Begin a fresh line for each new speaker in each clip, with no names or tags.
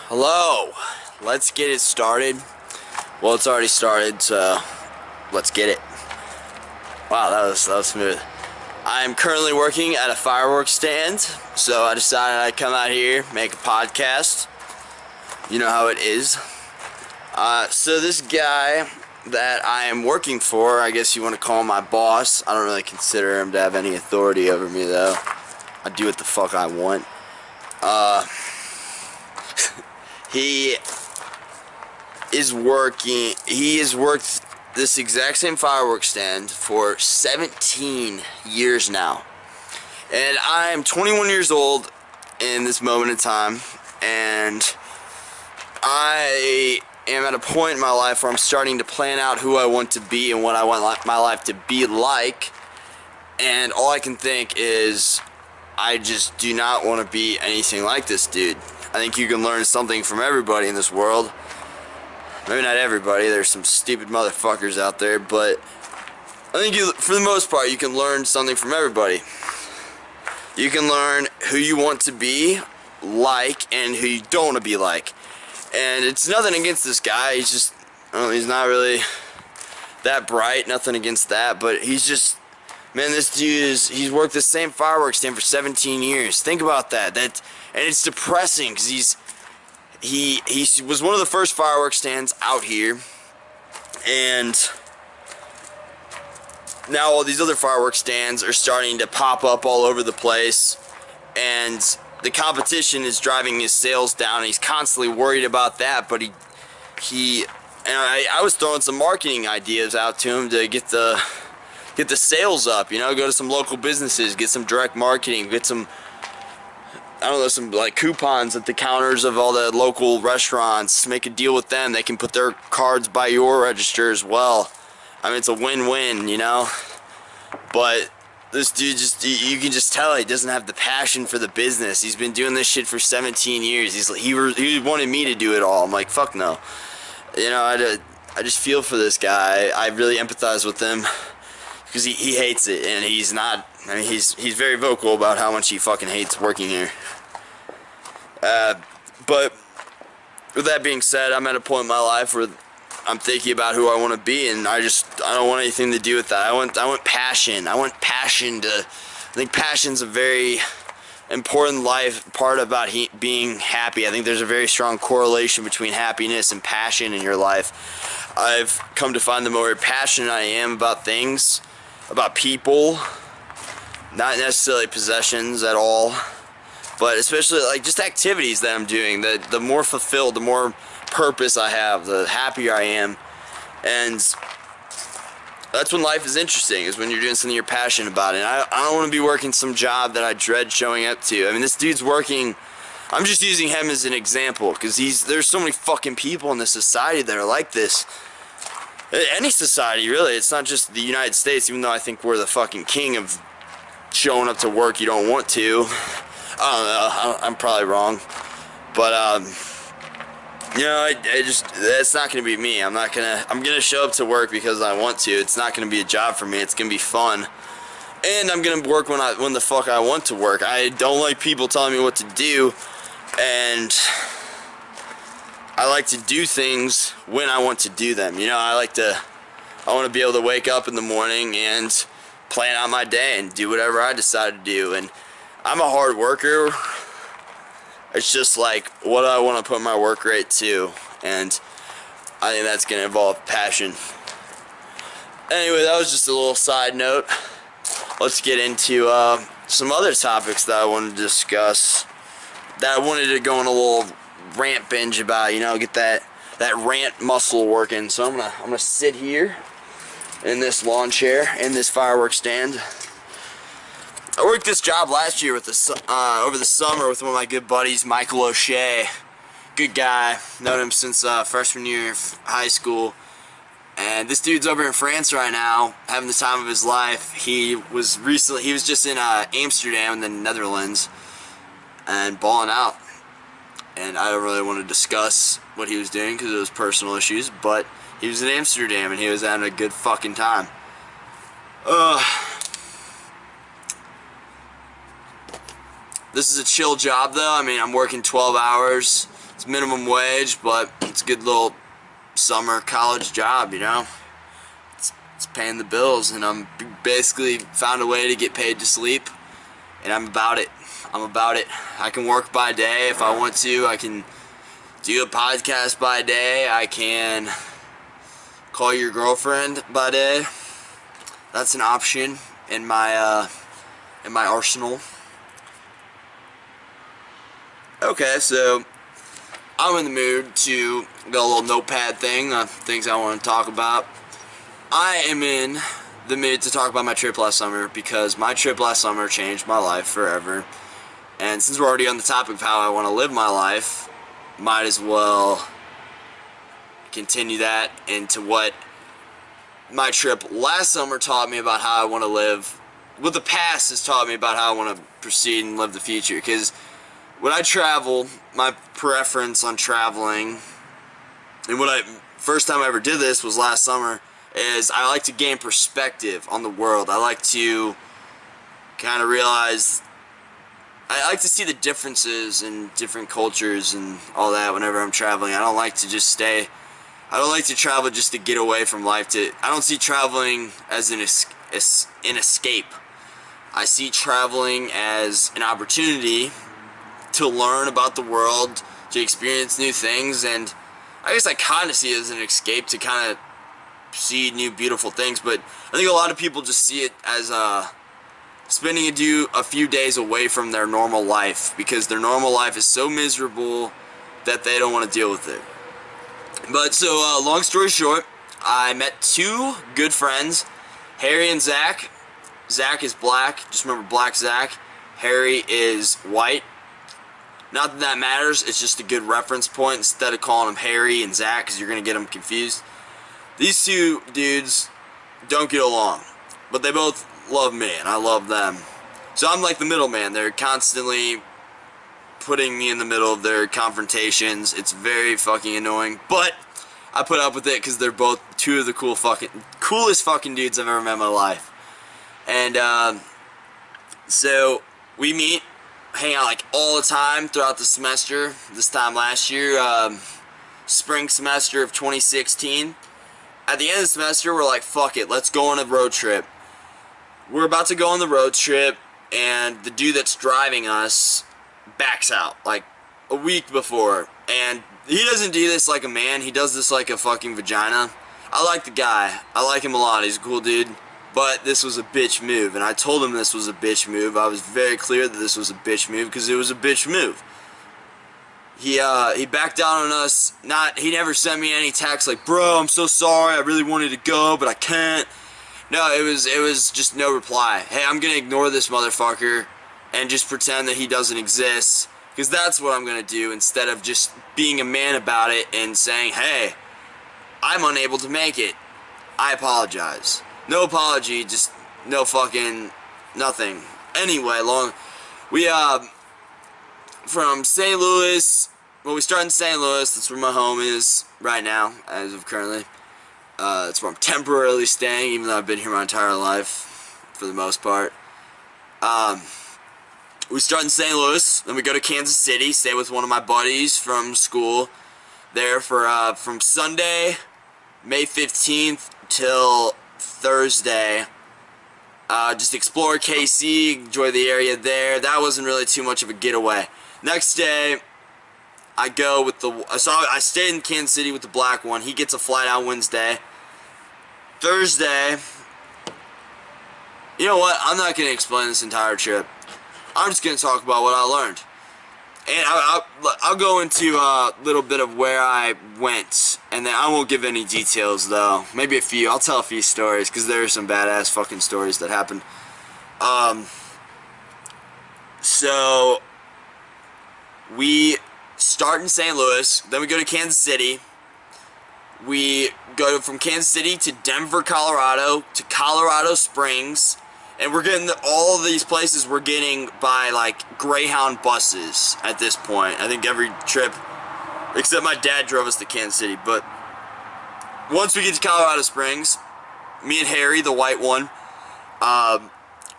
Hello, let's get it started. Well, it's already started, so let's get it. Wow, that was smooth. I'm currently working at a fireworks stand, so I decided I'd come out here, make a podcast. You know how it is. So this guy that I am working for, I guess you want to call him my boss. I don't really consider him to have any authority over me, though. I do what the fuck I want. He has worked this exact same fireworks stand for 17 years now. And I am 21 years old in this moment in time, and I am at a point in my life where I'm starting to plan out who I want to be and what I want my life to be like. And all I can think is, I just do not want to be anything like this dude. I think you can learn something from everybody in this world. Maybe not everybody, there's some stupid motherfuckers out there, but I think for the most part, you can learn something from everybody. You can learn who you want to be like and who you don't want to be like. And it's nothing against this guy, he's not really that bright, nothing against that, but he's just, man, this dude he's worked the same fireworks stand for 17 years. Think about that. And it's depressing because he was one of the first fireworks stands out here, and now all these other fireworks stands are starting to pop up all over the place, and the competition is driving his sales down, and he's constantly worried about that. But I was throwing some marketing ideas out to him to get the sales up, you know, go to some local businesses, get some direct marketing, get some, I don't know, some like coupons at the counters of all the local restaurants, make a deal with them. They can put their cards by your register as well. I mean, it's a win-win, you know. But this dude you can just tell he doesn't have the passion for the business. He's been doing this shit for 17 years. He wanted me to do it all. I'm like, fuck no. You know, I just feel for this guy. I really empathize with him because he hates it, and he's not. I mean, he's very vocal about how much he fucking hates working here. But with that being said, I'm at a point in my life where I'm thinking about who I want to be, and I don't want anything to do with that. I want passion. I think passion's a very important life part about being happy. I think there's a very strong correlation between happiness and passion in your life. I've come to find the more passionate I am about things, about people, not necessarily possessions at all, but especially like just activities that I'm doing, the more fulfilled, the more purpose I have, the happier I am. And that's when life is interesting, is when you're doing something you're passionate about. And I don't want to be working some job that I dread showing up to. I mean, this dude's working, I'm just using him as an example because there's so many fucking people in this society that are like this. Any society, really. It's not just the United States, even though I think we're the fucking king of showing up to work you don't want to. I don't know, I'm probably wrong. But, you know, that's not going to be me. I'm going to show up to work because I want to. It's not going to be a job for me. It's going to be fun. And I'm going to work when the fuck I want to work. I don't like people telling me what to do, and I like to do things when I want to do them. You know, I want to be able to wake up in the morning and plan out my day and do whatever I decide to do. And I'm a hard worker. It's just like, what do I want to put my work rate to? And I think that's going to involve passion. Anyway, that was just a little side note. Let's get into some other topics that I wanted to discuss, that I wanted to go on a little rant binge about, you know, get that rant muscle working. So I'm gonna sit here in this lawn chair in this fireworks stand. I worked this job last year with over the summer with one of my good buddies, Michael O'Shea. Good guy, known him since freshman year of high school. And this dude's over in France right now, having the time of his life. He was just in Amsterdam in the Netherlands and balling out. And I don't really want to discuss what he was doing because it was personal issues, but he was in Amsterdam and he was having a good fucking time. This is a chill job though. I mean, I'm working 12 hours. It's minimum wage, but it's a good little summer college job, you know? It's paying the bills, and I'm basically found a way to get paid to sleep, and I'm about it. I'm about it. I can work by day if I want to. I can do a podcast by day. I can call your girlfriend by day. That's an option in my arsenal. Okay, so I'm in the mood to got a little notepad thing, things I want to talk about. I am in the mood to talk about my trip last summer because my trip last summer changed my life forever. And since we're already on the topic of how I want to live my life, might as well continue that into what my trip last summer taught me about how I want to live. What the past has taught me about how I want to proceed and live the future. Because when I travel, my preference on traveling, and first time I ever did this was last summer, is I like to gain perspective on the world. I like to kind of realize, I like to see the differences in different cultures and all that whenever I'm traveling. I don't like to travel just to get away from life. I don't see traveling as an escape. I see traveling as an opportunity to learn about the world, to experience new things, and I guess I kind of see it as an escape to kind of see new beautiful things. But I think a lot of people just see it as spending a few days away from their normal life, because their normal life is so miserable that they don't want to deal with it. But so long story short, I met two good friends, Harry and Zach. Zach is black, just remember Black Zach. Harry is white. Not that that matters, it's just a good reference point instead of calling them Harry and Zach, because you're going to get them confused. These two dudes don't get along, but they both love me, and I love them. So I'm like the middleman. They're constantly putting me in the middle of their confrontations. It's very fucking annoying, but I put up with it because they're both two of the coolest fucking dudes I've ever met in my life. And so we meet, hang out like all the time throughout the semester. This time last year, spring semester of 2016. At the end of the semester, we're like, fuck it, let's go on a road trip. We're about to go on the road trip, and the dude that's driving us backs out like a week before. And he doesn't do this like a man, he does this like a fucking vagina. I like the guy, I like him a lot, he's a cool dude. But this was a bitch move, and I told him this was a bitch move. I was very clear that this was a bitch move because it was a bitch move. He backed down on us. He never sent me any text like, bro, I'm so sorry, I really wanted to go, but I can't. No, it was just no reply. Hey, I'm gonna ignore this motherfucker and just pretend that he doesn't exist, because that's what I'm gonna do instead of just being a man about it and saying, hey, I'm unable to make it. I apologize. No apology, just no fucking nothing. Anyway, from St. Louis, we started in St. Louis, that's where my home is right now, as of currently. It's where I'm temporarily staying, even though I've been here my entire life, for the most part. We start in St. Louis, then we go to Kansas City, stay with one of my buddies from school there for from Sunday, May 15th, till Thursday. Just explore KC, enjoy the area there. That wasn't really too much of a getaway. Next day, I stayed in Kansas City with the black one. He gets a flight out Wednesday. Thursday, you know what? I'm not going to explain this entire trip. I'm just going to talk about what I learned. And I'll go into a little bit of where I went, and then I won't give any details though. Maybe a few. I'll tell a few stories, because there are some badass fucking stories that happened. So we start in St. Louis, then we go to Kansas City. We go from Kansas City to Denver, Colorado, to Colorado Springs. And we're getting all of these places we're getting by like Greyhound buses at this point. I think every trip, except my dad drove us to Kansas City. But once we get to Colorado Springs, me and Harry, the white one,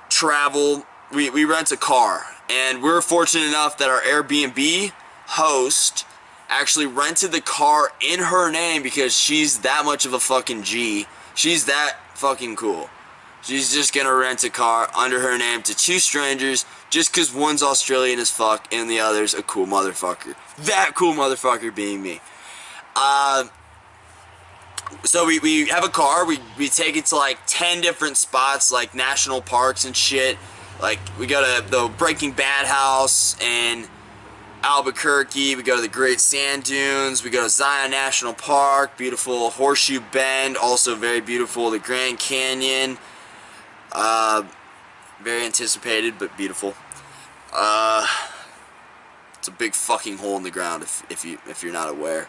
travel. We rent a car, And we were fortunate enough that our Airbnb host actually rented the car in her name because she's that much of a fucking G. She's that fucking cool. She's just gonna rent a car under her name to two strangers just because one's Australian as fuck and the other's a cool motherfucker. That cool motherfucker being me. So we have a car, we take it to like 10 different spots, like national parks and shit. Like, we go to the Breaking Bad house in Albuquerque, we go to the Great Sand Dunes, we go to Zion National Park, beautiful Horseshoe Bend, also very beautiful, the Grand Canyon, very anticipated, but beautiful. It's a big fucking hole in the ground if you're not aware.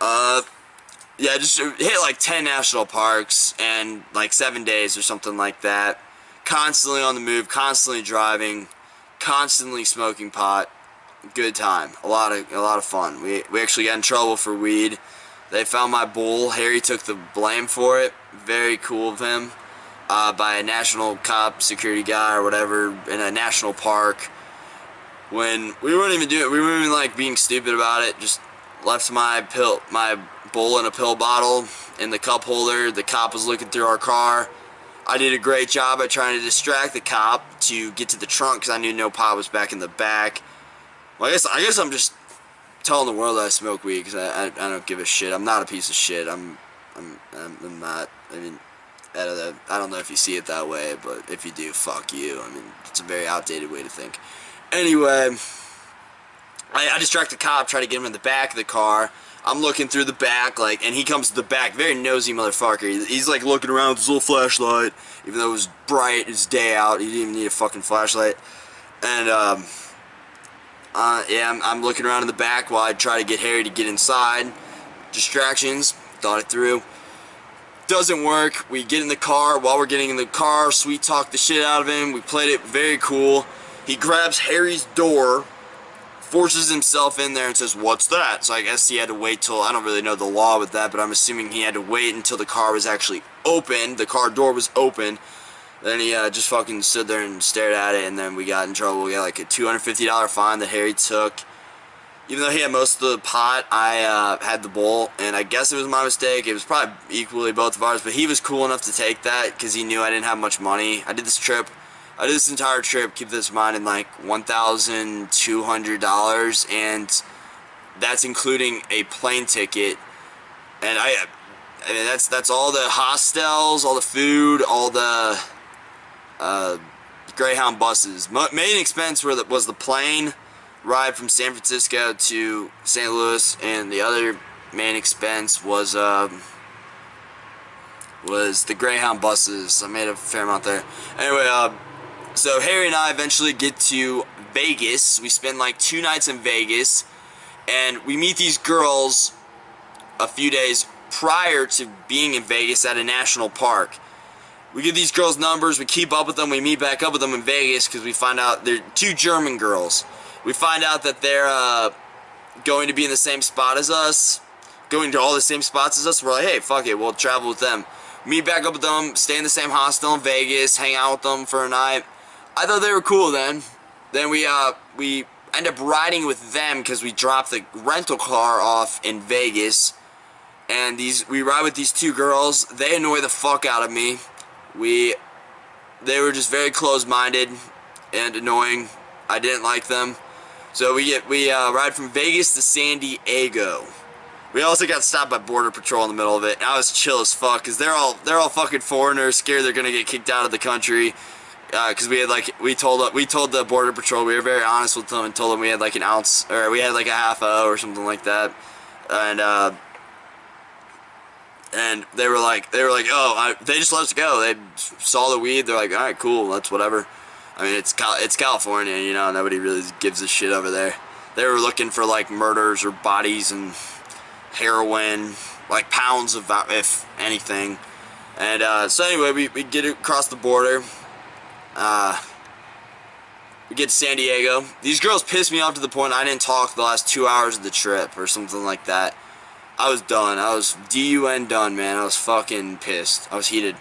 Yeah, just hit like 10 national parks and like 7 days or something like that. Constantly on the move, constantly driving, constantly smoking pot. Good time. A lot of fun. We actually got in trouble for weed. They found my bowl. Harry took the blame for it. Very cool of him. By a national cop, security guy or whatever in a national park. When we weren't even doing it, we weren't even like being stupid about it. Just left my bowl in a pill bottle in the cup holder. The cop was looking through our car. I did a great job at trying to distract the cop to get to the trunk because I knew no pot was back in the back. Well, I guess I'm just telling the world that I smoke weed because I don't give a shit. I'm not a piece of shit. I'm not. I mean, I don't know if you see it that way, but if you do, fuck you. I mean, it's a very outdated way to think. Anyway, I distract the cop, try to get him in the back of the car. I'm looking through the back, like, and he comes to the back, very nosy motherfucker. He's like looking around with his little flashlight, even though it was bright, it's day out, he didn't even need a fucking flashlight. And, yeah, I'm looking around in the back while I try to get Harry to get inside. Distractions, thought it through. Doesn't work. We get in the car. While we're getting in the car, sweet talk the shit out of him. We played it very cool. He grabs Harry's door, forces himself in there and says, "What's that?" So I guess he had to wait till, I don't really know the law with that, but I'm assuming he had to wait until the car was actually open. The car door was open. Then he just fucking stood there and stared at it, and then we got in trouble. We got like a $250 fine that Harry took. Even though he had most of the pot, I had the bowl, and I guess it was my mistake. It was probably equally both of ours, but he was cool enough to take that because he knew I didn't have much money. I did this entire trip, keep this in mind, in like $1,200, and that's including a plane ticket. And I mean, that's all the hostels, all the food, all the Greyhound buses. Main expense was the plane ride from San Francisco to St. Louis, and the other main expense was the Greyhound buses. I made a fair amount there. Anyway, so Harry and I eventually get to Vegas. We spend like 2 nights in Vegas, and we meet these girls a few days prior to being in Vegas at a national park. We get these girls' numbers, we keep up with them, we meet back up with them in Vegas because we find out they're 2 German girls. We find out that they're going to be in the same spot as us, going to all the same spots as us. We're like, hey, fuck it, we'll travel with them. Meet back up with them, stay in the same hostel in Vegas, hang out with them for a night. I thought they were cool then. Then we end up riding with them because we dropped the rental car off in Vegas. And we ride with these 2 girls. They annoy the fuck out of me. They were just very close-minded and annoying. I didn't like them. So we ride from Vegas to San Diego. We also got stopped by Border Patrol in the middle of it. And I was chill as fuck because they're all fucking foreigners, scared they're gonna get kicked out of the country. Because we told the Border Patrol, we were very honest with them and told them we had like an ounce, or we had like a half O or something like that. And they were like, oh, they just let us go. They saw the weed. They're like, all right, cool, that's whatever. I mean, it's California, you know. Nobody really gives a shit over there. They were looking for like murders or bodies and heroin, like pounds of, if anything. And so anyway, we get across the border. We get to San Diego. These girls pissed me off to the point I didn't talk the last 2 hours of the trip or something like that. I was done. I was DUN done, man. I was fucking pissed. I was heated.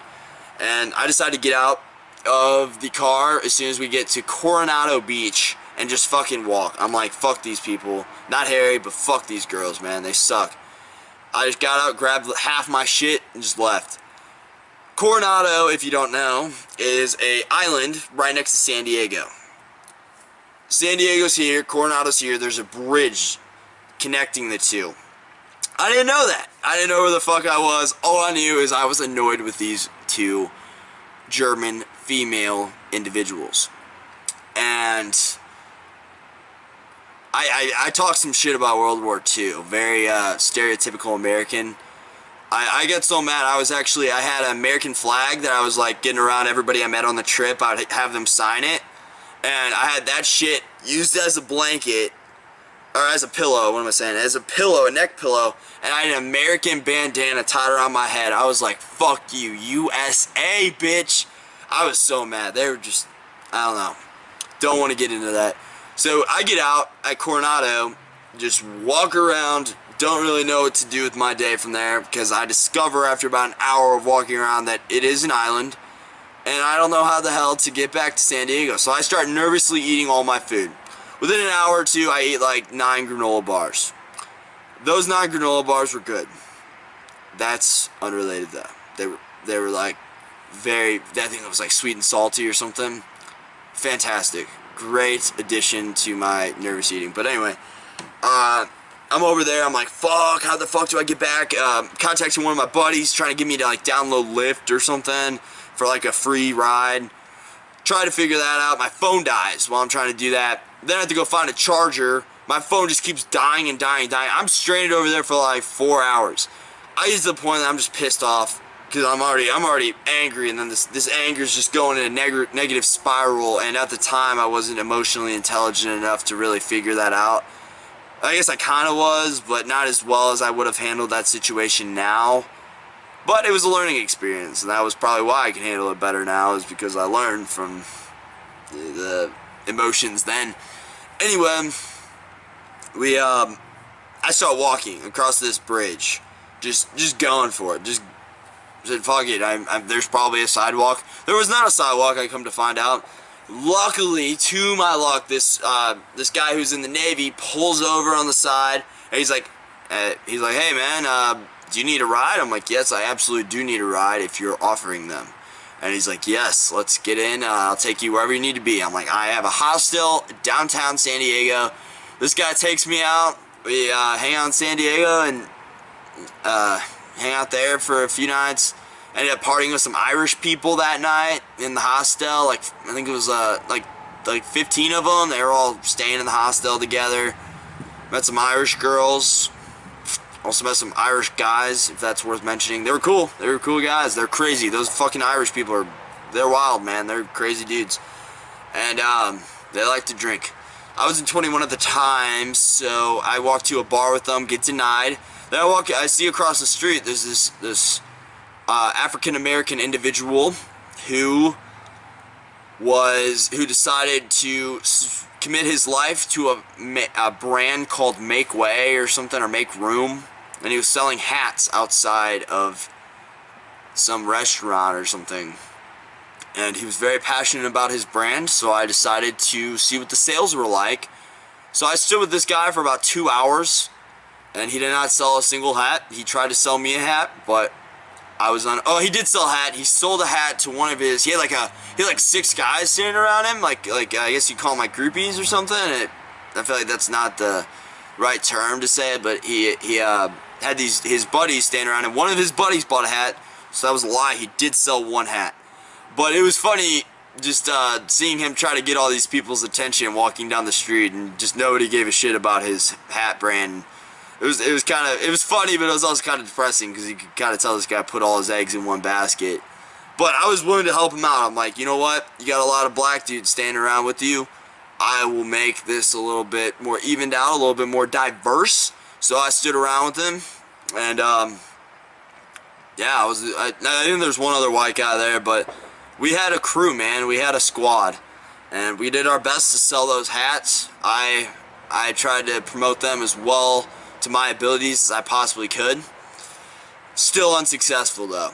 And I decided to get out of the car as soon as we get to Coronado Beach and just fucking walk. I'm like, fuck these people. Not Harry, but fuck these girls, man. They suck. I just got out, grabbed half my shit, and just left. Coronado, if you don't know, is a island right next to San Diego. San Diego's here, Coronado's here. There's a bridge connecting the two. I didn't know that. I didn't know where the fuck I was. All I knew is I was annoyed with these two German female individuals. And I talked some shit about World War II. Very stereotypical American. I get so mad. I had an American flag that I was like getting around everybody I met on the trip. I'd have them sign it. And I had that shit used as a blanket, or as a pillow, what am I saying? As a pillow, a neck pillow, and I had an American bandana tied around my head. I was like, fuck you, USA, bitch. I was so mad. They were just, I don't know. Don't want to get into that. So I get out at Coronado, just walk around, don't really know what to do with my day from there, because I discover after about an hour of walking around that it is an island, and I don't know how the hell to get back to San Diego. So I start nervously eating all my food. Within an hour or two, I ate like 9 granola bars. Those 9 granola bars were good. That's unrelated though. They were like I think it was like sweet and salty or something. Fantastic. Great addition to my nervous eating. But anyway, I'm over there. I'm like, fuck, how the fuck do I get back? Contacting one of my buddies, trying to get me to like download Lyft or something for like a free ride. Try to figure that out. My phone dies while I'm trying to do that. Then I have to go find a charger. My phone just keeps dying and dying and dying. I'm stranded over there for like 4 hours. I get to the point that I'm just pissed off because I'm already angry, and then this anger is just going in a negative spiral. And at the time, I wasn't emotionally intelligent enough to really figure that out. I guess I kind of was, but not as well as I would have handled that situation now. But it was a learning experience, and that was probably why I can handle it better now, is because I learned from the emotions then. Anyway, I start walking across this bridge, just going for it. Just said, fuck it. There's probably a sidewalk. There was not a sidewalk. I come to find out. Luckily, to my luck, this guy who's in the Navy pulls over on the side, and he's like, hey man, do you need a ride? I'm like, yes, I absolutely do need a ride if you're offering them. And he's like, yes, let's get in. I'll take you wherever you need to be. I'm like, I have a hostel downtown San Diego. This guy takes me out. We hang out in San Diego and hang out there for a few nights. Ended up partying with some Irish people that night in the hostel. Like, I think it was like 15 of them. They were all staying in the hostel together. Met some Irish girls. Also met some Irish guys, if that's worth mentioning. They were cool. They were cool guys. They're crazy. Those fucking Irish people they're wild, man. They're crazy dudes. And they like to drink. I wasn't 21 at the time, so I walked to a bar with them, get denied. Then I see across the street, there's this African American individual who decided to commit his life to a brand called Make Way or something, or Make Room, and he was selling hats outside of some restaurant or something, and he was very passionate about his brand, so I decided to see what the sales were like. So I stood with this guy for about 2 hours, and he did not sell a single hat. He tried to sell me a hat, but I was on. Oh, he did sell a hat. He sold a hat to one of his. He had like 6 guys standing around him, like I guess you call them like groupies or something. I feel like that's not the right term to say it, but he had his buddies standing around him. One of his buddies bought a hat, so that was a lie. He did sell one hat, but it was funny just seeing him try to get all these people's attention walking down the street, and just nobody gave a shit about his hat brand. It was funny, but it was also kind of depressing because you could kind of tell this guy put all his eggs in one basket. But I was willing to help him out. I'm like, you know what? You got a lot of black dudes standing around with you. I will make this a little bit more evened out, a little bit more diverse. So I stood around with him, and yeah, I think there's one other white guy there, but we had a crew, man. We had a squad, and we did our best to sell those hats. I tried to promote them as well to my abilities as I possibly could. Still unsuccessful though.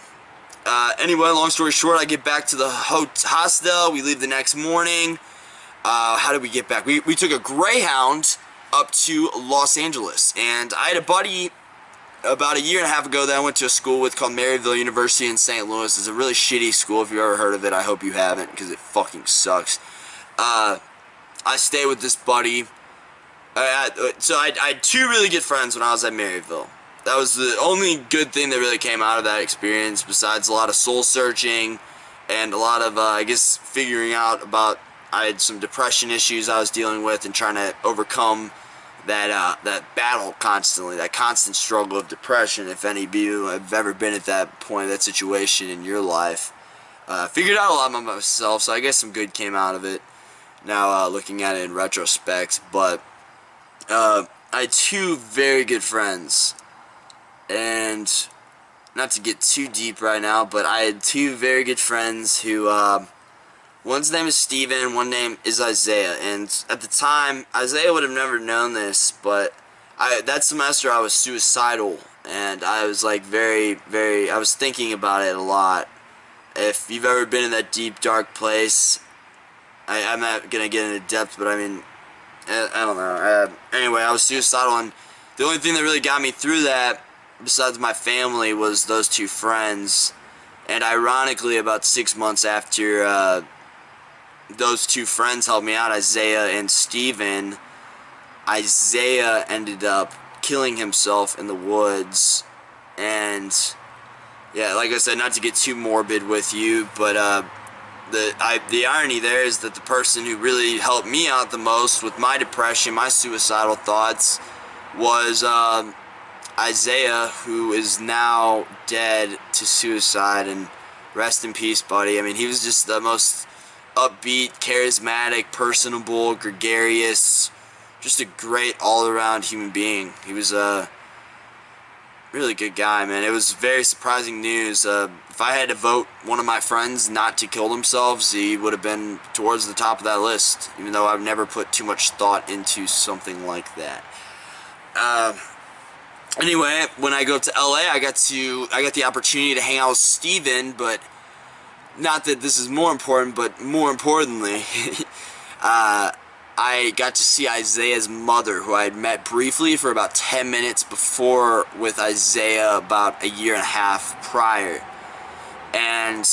Anyway, long story short, I get back to the hostel. We leave the next morning. How did we get back? We took a Greyhound up to Los Angeles, and I had a buddy about a year and a half ago that I went to a school with called Maryville University in St. Louis. It's a really shitty school. If you've ever heard of it, I hope you haven't, because it fucking sucks. I stayed with this buddy. So I had two really good friends when I was at Maryville. That was the only good thing that really came out of that experience, besides a lot of soul searching and a lot of, I guess, figuring out about, I had some depression issues I was dealing with and trying to overcome that battle constantly, that constant struggle of depression. If any of you have ever been at that point, that situation in your life, figured out a lot about myself, so I guess some good came out of it now, looking at it in retrospect. But I had two very good friends, and not to get too deep right now, but I had two very good friends who, one's name is Steven, one name is Isaiah, and at the time, Isaiah would have never known this, but that semester I was suicidal, and I was like I was thinking about it a lot. If you've ever been in that deep, dark place, I'm not gonna get into depth, but I mean, I don't know. Anyway, I was suicidal, and the only thing that really got me through that, besides my family, was those two friends. And ironically, about 6 months after those two friends helped me out, Isaiah and Steven, Isaiah ended up killing himself in the woods. And yeah, like I said, not to get too morbid with you, but the irony there is that the person who really helped me out the most with my depression, my suicidal thoughts, was Isaiah, who is now dead to suicide, and rest in peace, buddy. I mean, he was just the most upbeat, charismatic, personable, gregarious, just a great all-around human being. He was a really good guy, man. It was very surprising news. If I had to vote one of my friends not to kill themselves, he would have been towards the top of that list, even though I've never put too much thought into something like that. Anyway, when I go up to LA, I got the opportunity to hang out with Steven, but not that this is more important, but more importantly, I got to see Isaiah's mother, who I had met briefly for about 10 minutes before with Isaiah about a year and a half prior. And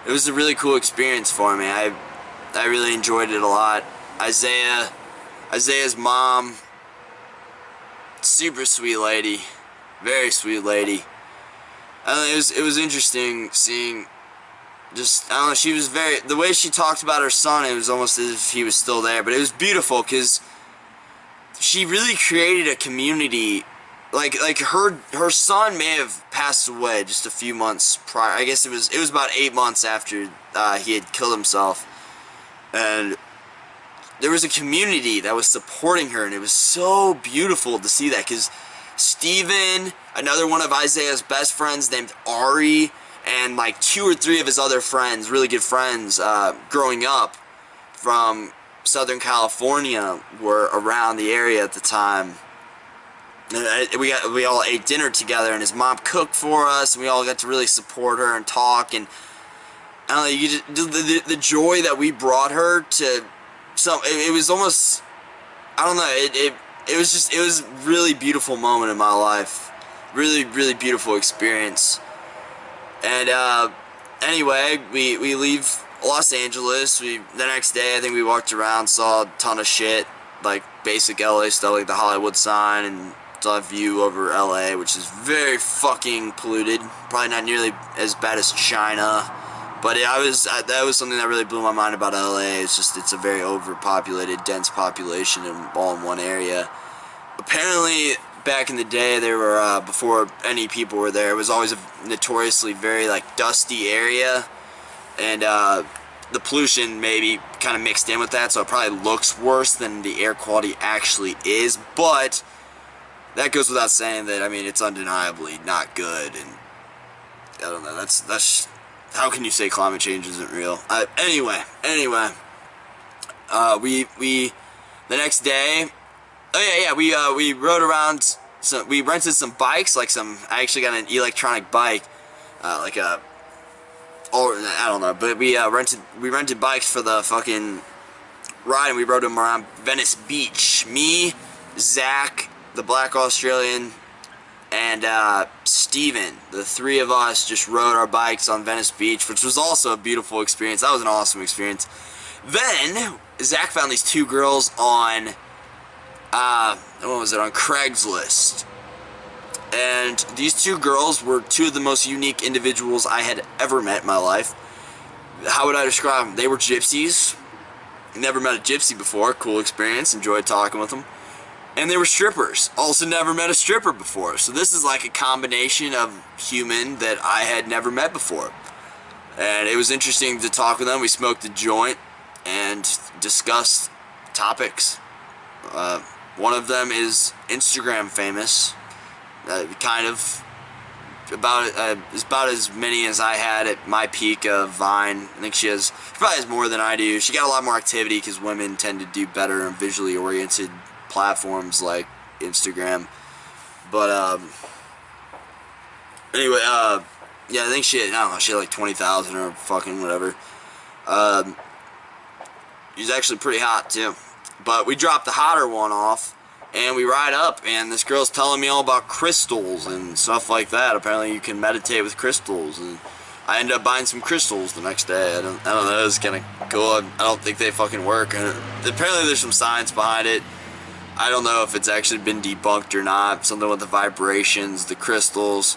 it was a really cool experience for me. I really enjoyed it a lot. Isaiah's mom, super sweet lady, very sweet lady. It was interesting seeing, just, I don't know, she was the way she talked about her son, it was almost as if he was still there, but it was beautiful, because she really created a community. Like her son may have passed away just a few months prior. I guess it was about 8 months after he had killed himself, and there was a community that was supporting her, and it was so beautiful to see that, because Steven, another one of Isaiah's best friends named Ari, and like 2 or 3 of his other friends, really good friends, growing up from Southern California, were around the area at the time. And we all ate dinner together, and his mom cooked for us, and we all got to really support her and talk, and I don't know, the joy that we brought her to it was almost, I don't know, it was a really beautiful moment in my life. Really, really beautiful experience. And anyway, we leave Los Angeles. The next day, I think we walked around, saw a ton of shit, like basic LA stuff, like the Hollywood sign, and saw a view over LA, which is very fucking polluted. Probably not nearly as bad as China, but that was something that really blew my mind about LA. It's a very overpopulated, dense population all in one area. Apparently, back in the day, there were before any people were there, it was always a notoriously very like dusty area, and the pollution maybe kind of mixed in with that, so it probably looks worse than the air quality actually is. But that goes without saying that, I mean, it's undeniably not good, and I don't know, that's how can you say climate change isn't real? Anyway, the next day, we rode around So we rented some bikes, like I actually got an electronic bike, like a, or I don't know, but we rented bikes for the fucking ride, and we rode them around Venice Beach. Me, Zach, the Black Australian, and Steven, the three of us just rode our bikes on Venice Beach, which was also a beautiful experience. That was an awesome experience. Then Zach found these two girls on what was it, on Craigslist, and these two girls were two of the most unique individuals I had ever met in my life. How would I describe them? They were gypsies. Never met a gypsy before. Cool experience. Enjoyed talking with them. And they were strippers. Also never met a stripper before. So this is like a combination of human that I had never met before. And it was interesting to talk with them. We smoked a joint and discussed topics. One of them is Instagram famous. Kind of about as many as I had at my peak of Vine. I think she probably has more than I do. She got a lot more activity because women tend to do better on visually oriented platforms like Instagram. But anyway, yeah, I think she had like 20,000 or fucking whatever. She's actually pretty hot too. But we dropped the hotter one off, and we ride up, and this girl's telling me all about crystals and stuff like that. Apparently you can meditate with crystals, and I ended up buying some crystals the next day. I don't know, it was kind of cool. I don't think they fucking work. Apparently there's some science behind it. I don't know if it's actually been debunked or not. Something with the vibrations, the crystals.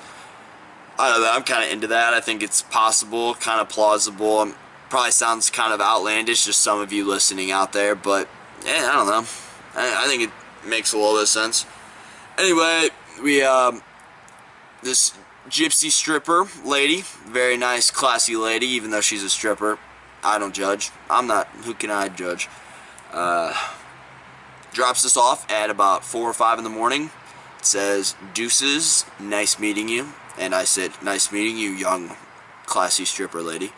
I don't know, I'm kind of into that. I think it's possible, kind of plausible. Probably sounds kind of outlandish to some of you listening out there, but yeah, I don't know. I think it makes a little bit of sense. Anyway, we, this gypsy stripper lady, very nice, classy lady, even though she's a stripper. I don't judge. I'm not, who can I judge? Drops us off at about 4 or 5 in the morning. It says, "Deuces, nice meeting you." And I said, "Nice meeting you, young, classy stripper lady."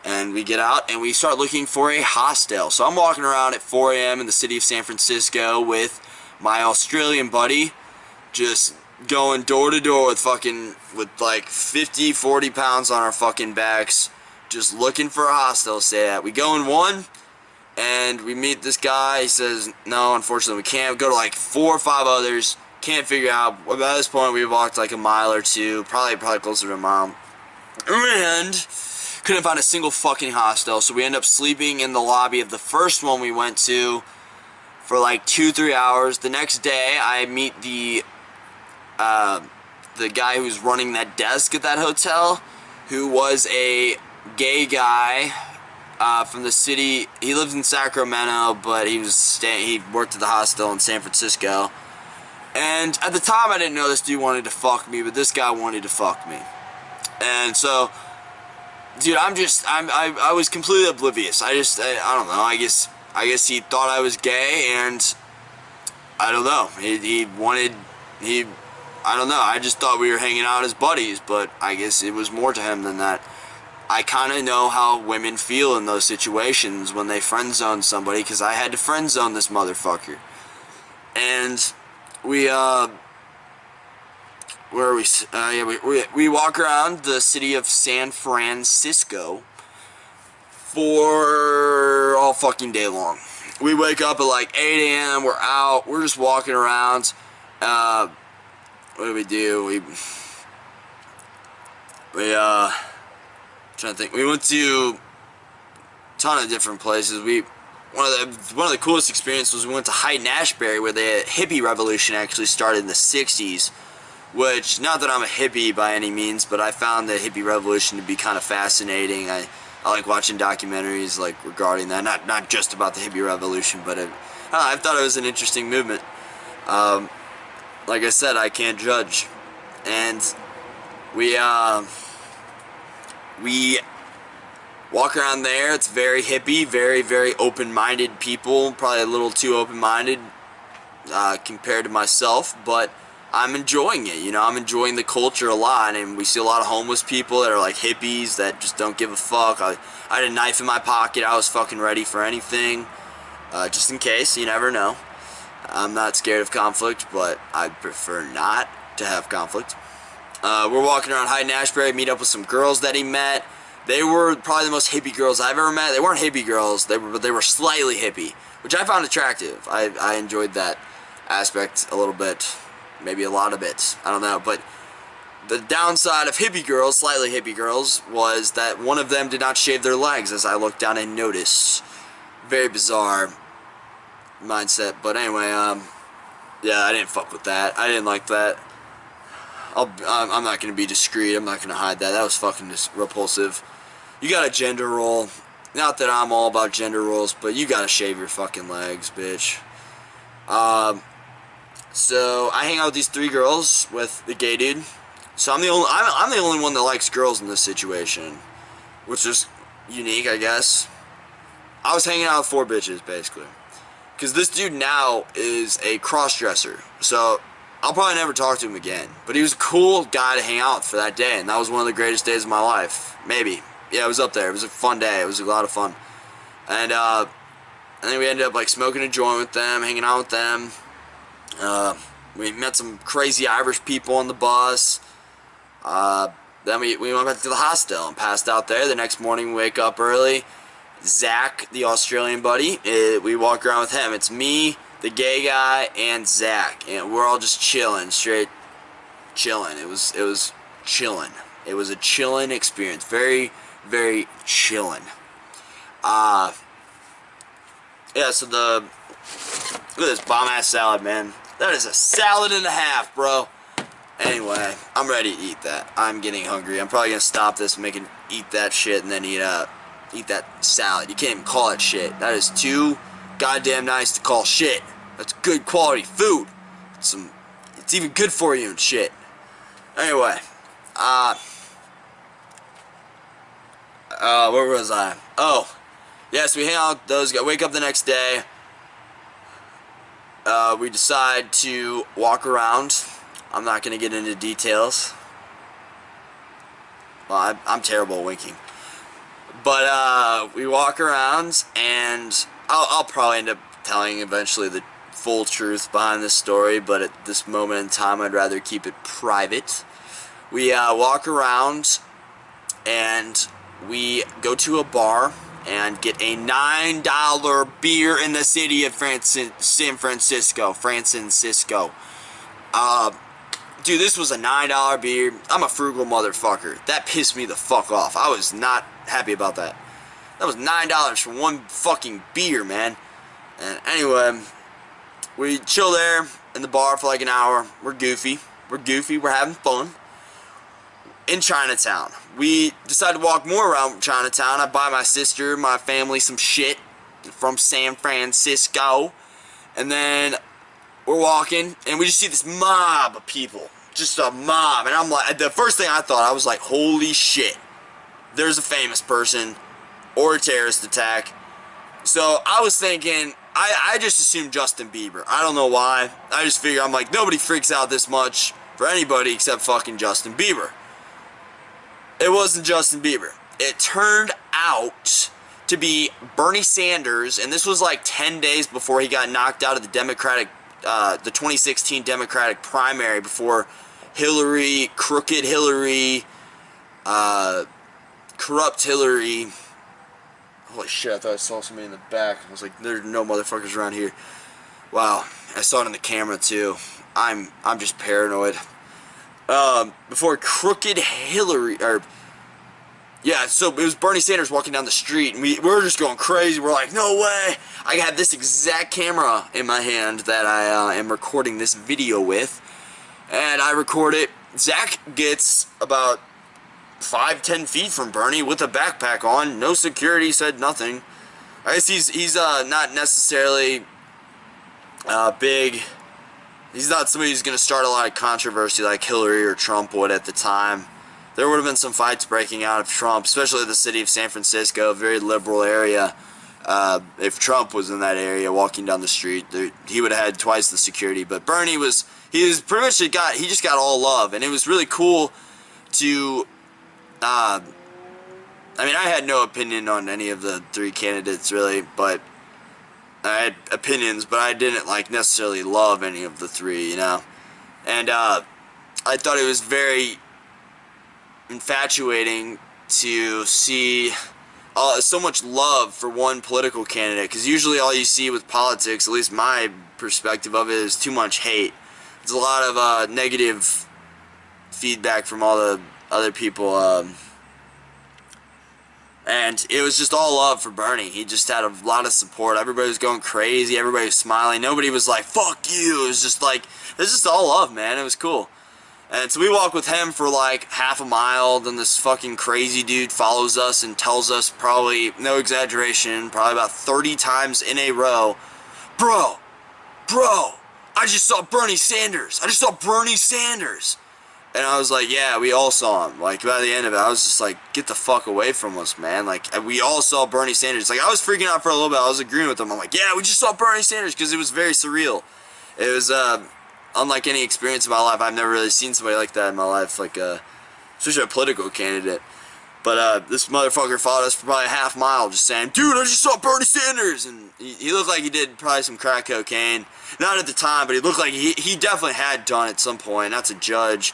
And we get out and we start looking for a hostel. So I'm walking around at 4 a.m. in the city of San Francisco with my Australian buddy, just going door to door with like 50, 40 pounds on our fucking backs, just looking for a hostel to stay at. We go in one, and we meet this guy. He says, "No, unfortunately we can't." We go to like 4 or 5 others, can't figure out. By this point we walked like a mile or two, probably closer to a mile, and couldn't find a single fucking hostel. So we end up sleeping in the lobby of the first one we went to for like 2-3 hours. The next day I meet the guy who's running that desk at that hotel, who was a gay guy from the city. He lives in Sacramento, but he worked at the hostel in San Francisco. And at the time I didn't know this dude wanted to fuck me, but this guy wanted to fuck me. And so, dude, I was completely oblivious. I don't know. I guess he thought I was gay, and I don't know. I don't know. I just thought we were hanging out as buddies, but I guess it was more to him than that. I kind of know how women feel in those situations when they friend zone somebody, because I had to friend zone this motherfucker. And we where are we? Yeah, we walk around the city of San Francisco for all fucking day long. We wake up at like 8 a.m. We're out. We're just walking around. What do? Trying to think. We went to a ton of different places. One of the coolest experiences was we went to Haight-Ashbury, where the hippie revolution actually started in the 60s. Which, not that I'm a hippie by any means, but I found the hippie revolution to be kind of fascinating. I like watching documentaries like regarding that, not just about the hippie revolution, but I thought it was an interesting movement. Like I said, I can't judge. And we walk around there. It's very hippie, very, very open-minded people. Probably a little too open-minded compared to myself, but I'm enjoying it, you know. I'm enjoying the culture a lot, and we see a lot of homeless people that are like hippies that just don't give a fuck. I had a knife in my pocket. I was fucking ready for anything, just in case. You never know. I'm not scared of conflict, but I'd prefer not to have conflict. We're walking around Hyde-Ashbury, meet up with some girls that he met. They were probably the most hippie girls I've ever met. They weren't hippie girls, they were slightly hippie, which I found attractive. I enjoyed that aspect a little bit, maybe a lot of it, I don't know. But the downside of hippie girls, slightly hippie girls, was that one of them did not shave their legs, as I looked down and noticed. Very bizarre mindset, but anyway, yeah, I didn't fuck with that. I didn't like that. I'm not gonna be discreet. I'm not gonna hide that. That was fucking just repulsive. You got a gender role. Not that I'm all about gender roles, but you gotta shave your fucking legs, bitch. So I hang out with these 3 girls with the gay dude. So I'm the only one that likes girls in this situation, which is unique, I guess. I was hanging out with 4 bitches, basically. Because this dude now is a cross-dresser. So I'll probably never talk to him again. But he was a cool guy to hang out with for that day. And that was one of the greatest days of my life. Maybe. Yeah, it was up there. It was a fun day. It was a lot of fun. And then we ended up like smoking a joint with them, hanging out with them. We met some crazy Irish people on the bus. Then we went back to the hostel and passed out there. The next morning we wake up early. Zach, the Australian buddy, we walk around with him. It's me, the gay guy, and Zach, and we're all just chilling, straight chilling. It was chilling. It was a chilling experience. Very, very chilling. Yeah. So look at this bomb ass salad, man. That is a salad and a half, bro. Anyway, I'm ready to eat that. I'm getting hungry. I'm probably gonna stop this and eat that shit and then eat that salad. You can't even call it shit. That is too goddamn nice to call shit. That's good quality food. It's even good for you and shit. Anyway, where was I? Oh, yes, we hang out with those guys. Wake up the next day. We decide to walk around. I'm not gonna get into details. Well, I'm terrible at winking. But we walk around, and I'll probably end up telling eventually the full truth behind this story, but at this moment in time I'd rather keep it private. We walk around, and we go to a bar and get a $9 beer in the city of San Francisco. Dude, this was a $9 beer. I'm a frugal motherfucker. That pissed me the fuck off. I was not happy about that. That was $9 for one fucking beer, man. And anyway, we chill there in the bar for like an hour. We're goofy. We're having fun. In Chinatown. We decided to walk more around Chinatown. I buy my sister, my family some shit from San Francisco. And then we're walking, and we just see this mob of people. Just a mob. And I'm like, the first thing I thought, I was like, holy shit. There's a famous person or a terrorist attack. So I was thinking, I just assumed Justin Bieber. I don't know why. I just figure, I'm like, nobody freaks out this much for anybody except fucking Justin Bieber. It wasn't Justin Bieber. It turned out to be Bernie Sanders, and this was like 10 days before he got knocked out of the 2016 Democratic primary, before Hillary, crooked Hillary, corrupt Hillary. Holy shit, I thought I saw somebody in the back. I was like, there's no motherfuckers around here. Wow, I saw it on the camera too. I'm just paranoid. Before crooked Hillary, yeah, so it was Bernie Sanders walking down the street, and we were just going crazy. We're like, no way. I had this exact camera in my hand that I am recording this video with, and I record it. Zach gets about 5-10 feet from Bernie with a backpack on, no security, said nothing. I guess he's not necessarily big. He's not somebody who's going to start a lot of controversy like Hillary or Trump would at the time. There would have been some fights breaking out of Trump, especially the city of San Francisco, a very liberal area. If Trump was in that area walking down the street, he would have had twice the security. But Bernie he just got all love, and it was really cool to, I mean, I had no opinion on any of the 3 candidates really, but I had opinions, but I didn't like necessarily love any of the three, you know. And I thought it was very infatuating to see so much love for one political candidate, because usually all you see with politics, at least my perspective of it, is too much hate. There's a lot of negative feedback from all the other people, and it was just all love for Bernie. He just had a lot of support. Everybody was going crazy. Everybody was smiling. Nobody was like, fuck you. It was just like, it was just all love, man. It was cool. And so we walked with him for like half a mile. Then this fucking crazy dude follows us and tells us, probably, no exaggeration, probably about 30 times in a row, Bro, I just saw Bernie Sanders. I just saw Bernie Sanders. And I was like, yeah, we all saw him. Like, by the end of it, I was just like, get the fuck away from us, man. Like, we all saw Bernie Sanders. Like, I was freaking out for a little bit. I was agreeing with him. I'm like, yeah, we just saw Bernie Sanders, because it was very surreal. It was, unlike any experience in my life. I've never really seen somebody like that in my life, like, especially a political candidate. But, this motherfucker followed us for probably a half mile, just saying, dude, I just saw Bernie Sanders. And he looked like he did probably some crack cocaine. Not at the time, but he looked like he definitely had done at some point, not to judge.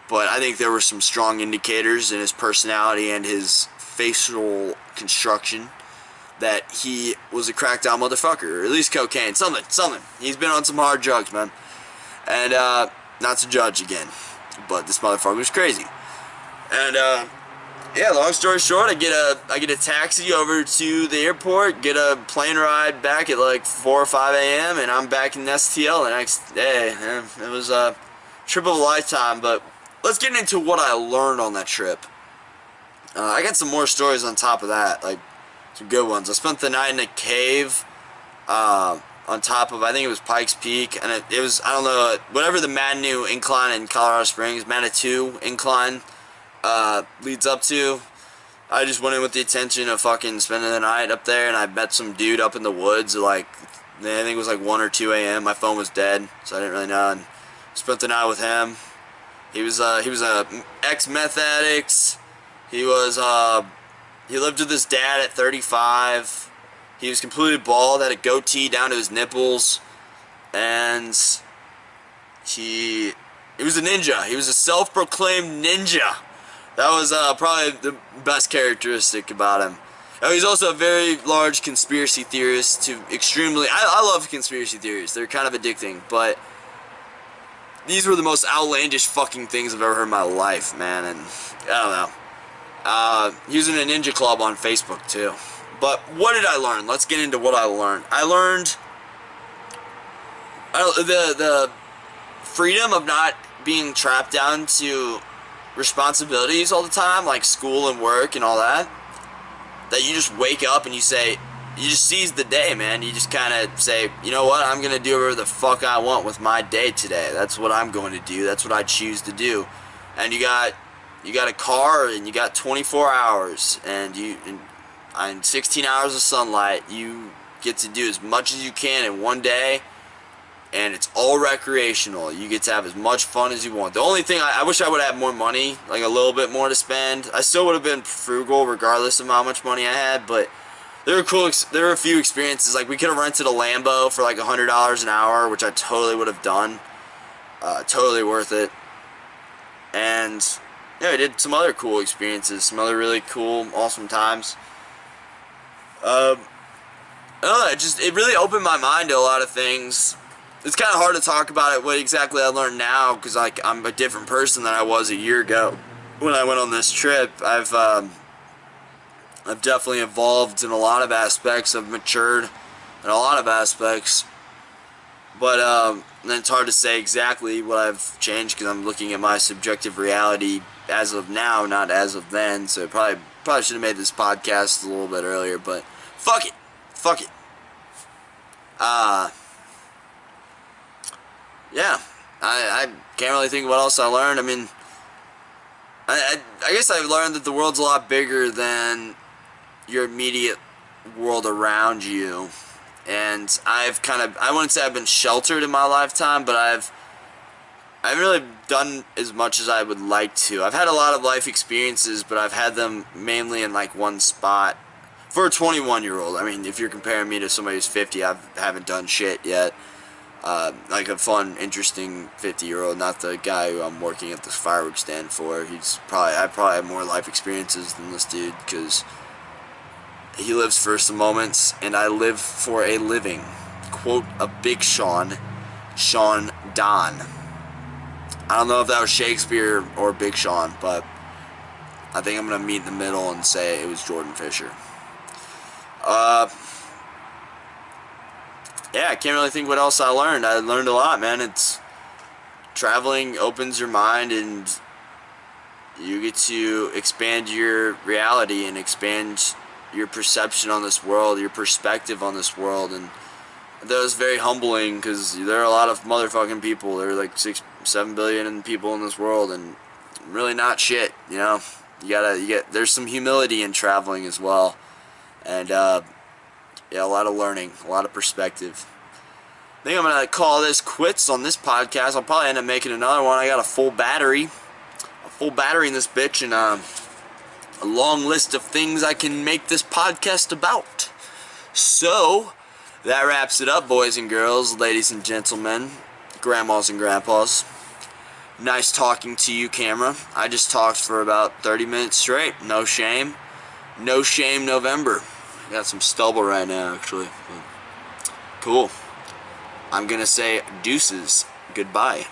But I think there were some strong indicators in his personality and his facial construction that he was a cracked out motherfucker, or at least cocaine, something. He's been on some hard drugs, man. And, not to judge again, but this motherfucker was crazy. And, yeah, long story short, I get a taxi over to the airport, get a plane ride back at like 4 or 5 a.m., and I'm back in STL the next day. It was a trip of a lifetime, but let's get into what I learned on that trip. I got some more stories on top of that, like some good ones. I spent the night in a cave on top of, I think it was Pikes Peak, and it was, I don't know, whatever the Manitou Incline in Colorado Springs, Manitou Incline leads up to. I just went in with the intention of fucking spending the night up there, and I met some dude up in the woods at like, I think it was like 1 or 2 a.m. My phone was dead, so I didn't really know, and spent the night with him. He was a ex-meth addict. He lived with his dad at 35. He was completely bald, had a goatee down to his nipples, and he was a ninja. He was a self-proclaimed ninja. That was probably the best characteristic about him. Oh, he's also a very large conspiracy theorist. I love conspiracy theories. They're kind of addicting, but these were the most outlandish fucking things I've ever heard in my life, man, and I don't know. He was in a ninja club on Facebook, too. But what did I learn? Let's get into what I learned. I learned the freedom of not being trapped down to responsibilities all the time, like school and work and all that. That you just wake up and you just seize the day, man. You just kind of say, you know what, I'm going to do whatever the fuck I want with my day today. That's what I'm going to do. That's what I choose to do. And you got a car, and you got 24 hours, and in 16 hours of sunlight, you get to do as much as you can in one day, and it's all recreational. You get to have as much fun as you want. The only thing, I wish I would have more money, like a little bit more to spend. I still would have been frugal regardless of how much money I had, but there were a few experiences. Like, we could have rented a Lambo for like $100 an hour, which I totally would have done. Totally worth it. And yeah, I did some other cool experiences, some other really cool, awesome times. I don't know, it really opened my mind to a lot of things. It's kind of hard to talk about it, what exactly I learned now, because like I'm a different person than I was a year ago when I went on this trip. I've definitely evolved in a lot of aspects. I've matured in a lot of aspects, but then it's hard to say exactly what I've changed, because I'm looking at my subjective reality as of now, not as of then. So probably should have made this podcast a little bit earlier, but fuck it. Yeah, I can't really think of what else I learned. I mean, I guess I've learned that the world's a lot bigger than your immediate world around you. And I wouldn't say I've been sheltered in my lifetime, but I haven't really done as much as I would like to. I've had a lot of life experiences, but I've had them mainly in like one spot. For a 21-year-old, I mean, if you're comparing me to somebody who's 50, I haven't done shit yet. Like a fun, interesting 50-year-old, not the guy who I'm working at this fireworks stand for. I probably have more life experiences than this dude, because he lives for some moments, and I live for a living. Quote a Big Sean Don. I don't know if that was Shakespeare or Big Sean, but I think I'm going to meet in the middle and say it was Jordan Fischer. Yeah, I can't really think what else I learned. I learned a lot, man. Traveling opens your mind, and you get to expand your reality and expand your perception on this world, your perspective on this world. And that was very humbling, because there are a lot of motherfucking people. There are like 6-7 billion people in this world, and really not shit, you know. There's some humility in traveling as well. And yeah, a lot of learning, a lot of perspective. I think I'm going to call this quits on this podcast. I'll probably end up making another one. I got a full battery in this bitch, and a long list of things I can make this podcast about. So, that wraps it up, boys and girls, ladies and gentlemen, grandmas and grandpas. Nice talking to you, camera. I just talked for about 30 minutes straight. No shame. No shame November. I got some stubble right now, actually. Cool. I'm going to say deuces. Goodbye.